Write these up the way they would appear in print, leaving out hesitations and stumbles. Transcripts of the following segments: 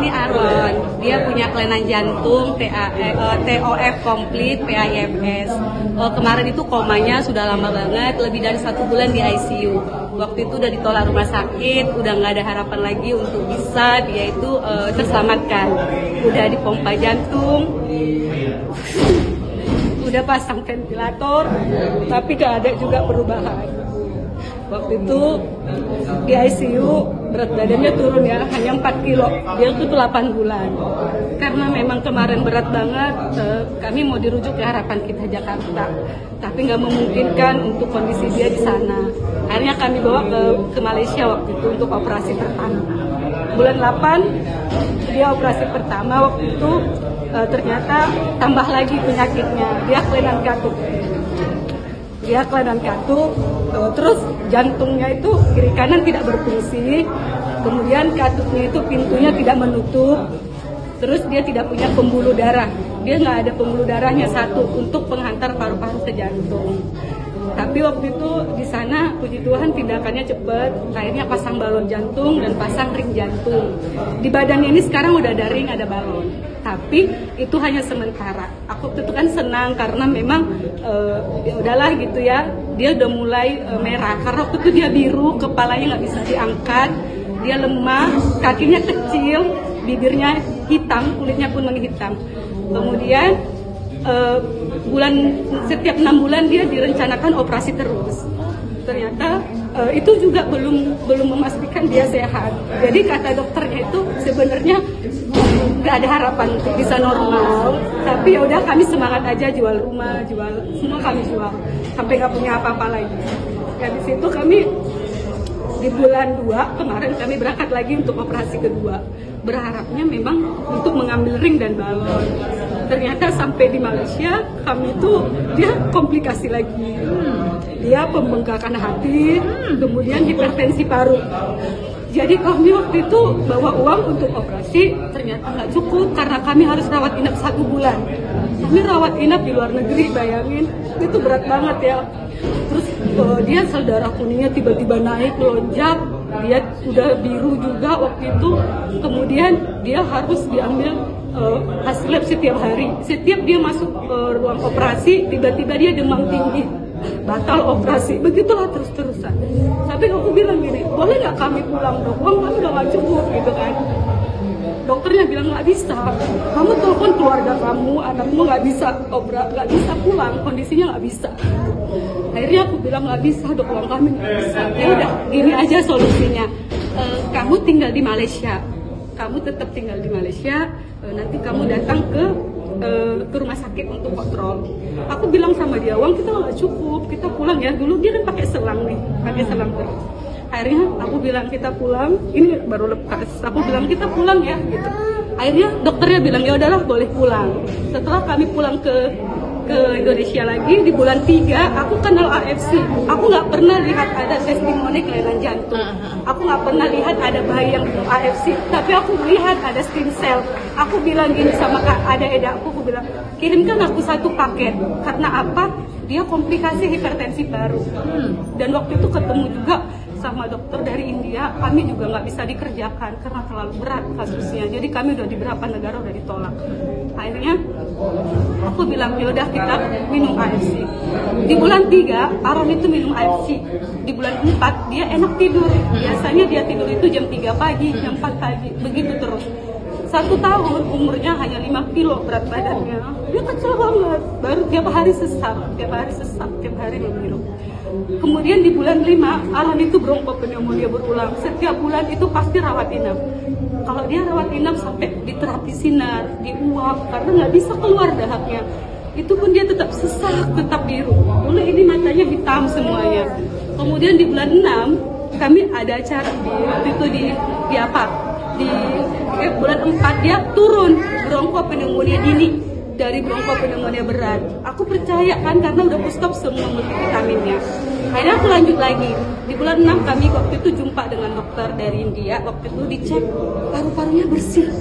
ini Aaron, dia punya kelainan jantung, TOF komplit, PAIFS. Kemarin itu komanya sudah lama banget, lebih dari 1 bulan di ICU. Waktu itu udah ditolak rumah sakit, udah nggak ada harapan lagi untuk bisa dia itu terselamatkan. Udah dipompa jantung, udah pasang ventilator, tapi nggak ada juga perubahan. Waktu itu di ICU berat badannya turun ya, hanya 4 kilo. Dia itu 8 bulan. Karena memang kemarin berat banget, kami mau dirujuk ke Harapan Kita Jakarta. Tapi nggak memungkinkan untuk kondisi dia di sana. Akhirnya kami bawa ke Malaysia waktu itu untuk operasi pertama. Bulan 8 dia operasi pertama, waktu itu ternyata tambah lagi penyakitnya. Dia kelainan katup. Terus jantungnya itu kiri kanan tidak berfungsi, kemudian katupnya itu pintunya tidak menutup, terus dia tidak punya pembuluh darah, dia nggak ada pembuluh darahnya satu untuk penghantar paru-paru ke jantung. Tapi waktu itu di sana puji Tuhan tindakannya cepat, akhirnya pasang balon jantung dan pasang ring jantung. Di badannya ini sekarang udah ada ring, ada balon. Tapi itu hanya sementara. Aku waktu itu kan senang karena memang ya udahlah gitu ya. Dia udah mulai merah karena waktu itu dia biru, kepalanya nggak bisa diangkat, dia lemah, kakinya kecil, bibirnya hitam, kulitnya pun menghitam. Kemudian setiap 6 bulan dia direncanakan operasi terus. Ternyata itu juga belum memastikan dia sehat. Jadi kata dokternya itu sebenarnya nggak ada harapan untuk bisa normal. Tapi ya udah, kami semangat aja, jual rumah, jual semua, kami jual sampai nggak punya apa-apa lagi. Ya di situ kami di bulan 2 kemarin kami berangkat lagi untuk operasi kedua. Berharapnya memang untuk mengambil ring dan balon. Ternyata sampai di Malaysia kami itu dia komplikasi lagi. Dia pembengkakan hati, kemudian hipertensi paru. Jadi kami waktu itu bawa uang untuk operasi, ternyata nggak cukup karena kami harus rawat inap 1 bulan. Kami rawat inap di luar negeri, bayangin itu berat banget ya. Terus dia sel darah kuningnya tiba-tiba naik, lonjak, dia udah biru juga waktu itu. Kemudian dia harus diambil hasil lab setiap hari. Setiap dia masuk ruang operasi, tiba-tiba dia demam tinggi, batal operasi, begitulah terus-terusan. Tapi aku bilang gini, boleh nggak kami pulang dok? Uang kami udah nggak cukup gitu kan. Dokternya bilang nggak bisa, kamu telepon keluarga kamu, anakmu nggak bisa pulang, kondisinya nggak bisa. Akhirnya aku bilang nggak bisa dok, uang kami nggak bisa. Ya udah, gini aja solusinya, kamu tinggal di Malaysia, kamu tetap tinggal di Malaysia, nanti kamu datang ke rumah sakit untuk kontrol. Aku bilang sama dia, uang kita nggak cukup, kita pulang ya. Dulu dia kan pakai selang nih, pakai selang terus. Akhirnya aku bilang kita pulang, ini baru lepas. Aku bilang kita pulang ya, gitu. Akhirnya dokternya bilang ya udahlah boleh pulang. Setelah kami pulang ke Indonesia lagi di bulan 3, aku kenal AFC. Aku nggak pernah lihat ada testimoni kelainan jantung. Aku nggak pernah lihat ada bayi yang AFC, tapi aku lihat ada stem cell. Aku bilang gini sama ada edaku, aku bilang kirimkan aku 1 paket. Karena apa? Dia komplikasi hipertensi paru. Dan waktu itu ketemu juga sama dokter dari India, kami juga nggak bisa dikerjakan karena terlalu berat kasusnya. Jadi kami udah di beberapa negara udah ditolak. Akhirnya aku bilang yaudah kita minum AFC. Di bulan 3 Aaron itu minum AFC. Di bulan 4 dia enak tidur. Biasanya dia tidur itu jam 3 pagi, jam 4 pagi, begitu terus. 1 tahun umurnya hanya 5 kilo berat badannya. Dia kecil banget. Baru tiap hari sesak, tiap hari menghirup. Kemudian di bulan 5 Aaron itu bronkopneumonia berulang. Setiap bulan itu pasti rawat inap. Kalau dia rawat inap sampai di terapi sinar, diuap karena nggak bisa keluar dahaknya. Itu pun dia tetap sesak, tetap biru. Dulu ini matanya hitam semuanya. Kemudian di bulan 6 kami ada acara waktu itu di bulan 4 dia turun bronkopneumonia dini dari bronkopneumonia berat. Aku percaya kan karena udah stop semua multivitaminnya. Akhirnya aku lanjut lagi. Di bulan 6 kami waktu itu jumpa dengan dokter dari India. Waktu itu dicek paru-parunya bersih.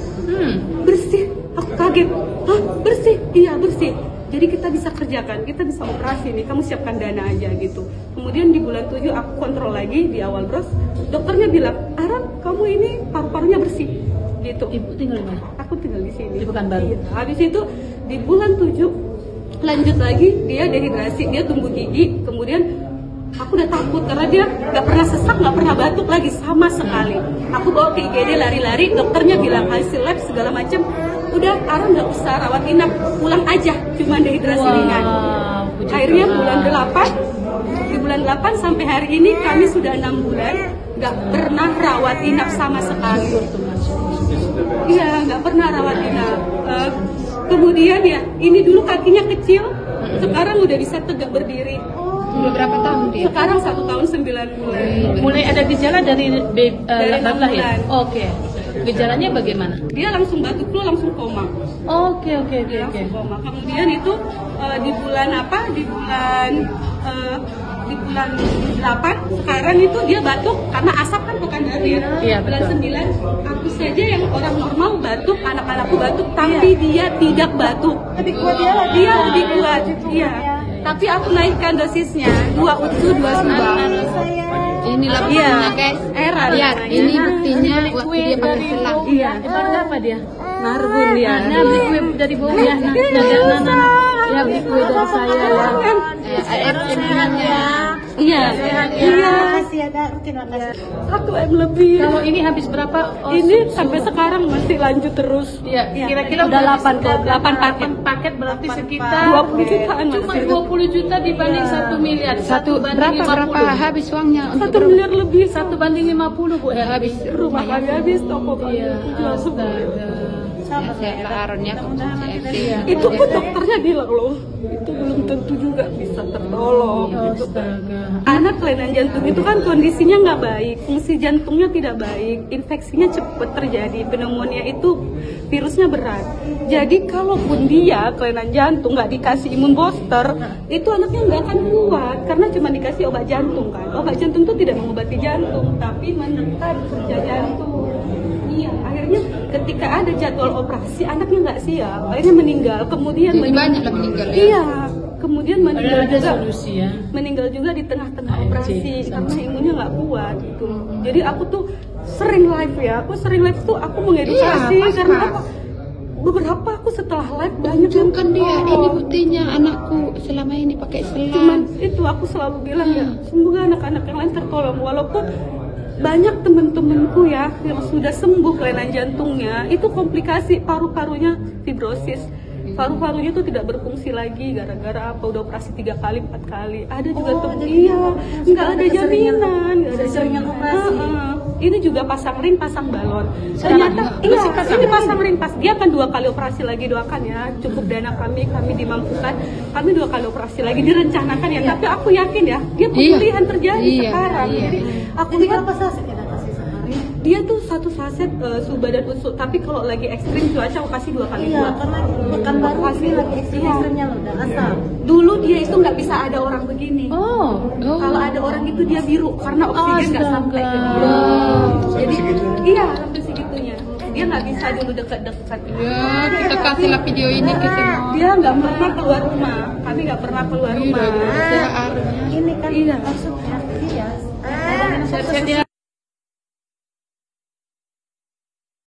Bersih. Aku kaget. Hah, bersih? Iya, bersih. Jadi kita bisa kerjakan, kita bisa operasi nih, kamu siapkan dana aja gitu. Kemudian di bulan 7 aku kontrol lagi di awal terus. Dokternya bilang, Aaron kamu ini paru-parunya bersih. gitu. Ibu tinggal di mana? Aku tinggal di sini. Di Pekanbaru. Iya. Habis itu di bulan 7 lanjut lagi dia dehidrasi, dia tumbuh gigi, kemudian aku udah takut karena dia nggak pernah sesak, nggak pernah batuk lagi sama sekali. Aku bawa ke IGD lari-lari, dokternya bilang hasil lab segala macam, udah Ara nggak usah rawat inap, pulang aja, cuma dehidrasi ringan. Akhirnya di bulan 8 sampai hari ini kami sudah 6 bulan nggak pernah rawat inap sama sekali. Iya, nggak pernah rawat inap. Kemudian ya, ini dulu kakinya kecil, sekarang udah bisa tegak berdiri. Udah berapa tahun dia? Sekarang 1 tahun 9 bulan. Mulai ada gejala dari Dari 6 lahir? bulan. Oke. Gejalanya bagaimana? Dia langsung batuk flu, langsung koma. Oke. Dia langsung koma. Kemudian itu di bulan 8 sekarang itu dia batuk karena asap kan bukan dari Iya, bulan betul. 9 aku saja yang orang normal batuk, anak-anakku batuk, tapi dia tidak batuk. Lebih kuat dia lagi. Dia lebih kuat. Iya. Tapi aku naikkan dosisnya 2 UTU 2 subang. Inilah Iya. buktinya guys. Era Lihat, namanya. ini buktinya waktu dia pakai selang. Iya. Bangga apa dia? Narbun dia. Nah, beli kue dari bawah ya. Ya, beli kue dari saya ya. Ada semuanya. Iya. Iya. Makasih ada rutin makasih. 1 M lebih. Kalau ini habis berapa? Ini sampai sekarang masih lanjut terus. Iya, kira-kira udah 8 8 paket berarti sekitar 20 jutaan cuma masih. 20 juta dibanding 1 miliar. Berapa habis uangnya untuk 1 miliar lebih. 1 banding 50 Bu ya habis. Rumah kami habis, toko kami Iya, jual semua. astaga. saya Pak Aron ya CFD. Itu pun dokternya bilang loh, itu belum tentu juga bisa tertolong. Gitu. Astaga. Anak kelainan jantung itu kan kondisinya nggak baik, fungsi jantungnya tidak baik, infeksinya cepat terjadi, pneumonia itu virusnya berat. Jadi kalaupun dia kelainan jantung nggak dikasih imun booster, itu anaknya nggak akan kuat karena cuma dikasih obat jantung kan. Obat jantung itu tidak mengobati jantung, tapi menekan kerja jantung. Iya, akhirnya ketika ada jadwal operasi anaknya nggak siap, akhirnya meninggal. Kemudian Jadi banyak lah meninggal ya. Iya, kemudian meninggal Ada juga. solusi ya. Meninggal juga di tengah-tengah operasi karena imunnya nggak kuat gitu. Jadi aku tuh sering live ya, tuh aku mengedukasi Iya, karena pas. apa? Beberapa aku setelah live banyak yang Tunjukkan dia, ini tertolong. buktinya anakku selama ini pakai Cuman selang. itu aku selalu bilang ya, semoga anak-anak yang lain tertolong walaupun banyak temen-temenku ya yang sudah sembuh kelainan jantungnya itu komplikasi paru-parunya fibrosis, paru-parunya tuh tidak berfungsi lagi gara-gara apa udah operasi 3 kali 4 kali. Ada juga tuh iya nggak ada jaminan, nggak ada jaminan operasi. Ini juga pasang ring, pasang balon. Ternyata iya ini pasang ring pas dia akan 2 kali operasi lagi, doakan ya cukup dana kami dimampukan, kami 2 kali operasi lagi direncanakan ya. Tapi aku yakin ya dia pemulihan terjadi Iya, sekarang. iya. Jadi aku Jadi lihat berapa saset yang kasih sehari? dia tuh 1 saset suba dan usuk, tapi kalau lagi ekstrim cuaca aku kasih 2 kali Iya, 2. karena pekan baru ini lagi ekstrim-ekstrimnya loh, udah asap. Dulu dia itu nggak bisa ada orang begini. Oh. Kalau ada orang itu dia biru karena oksigen nggak sampai ke dia. Astaga. Jadi iya sampai segitunya. Dia nggak bisa dulu dekat-dekat. Ya, kita kasihlah video ini ke semua. Dia nggak pernah keluar rumah. Kami nggak pernah keluar rumah. Pak Aron ya. Ini kan Iya. maksudnya dia Sehat-sehat ya.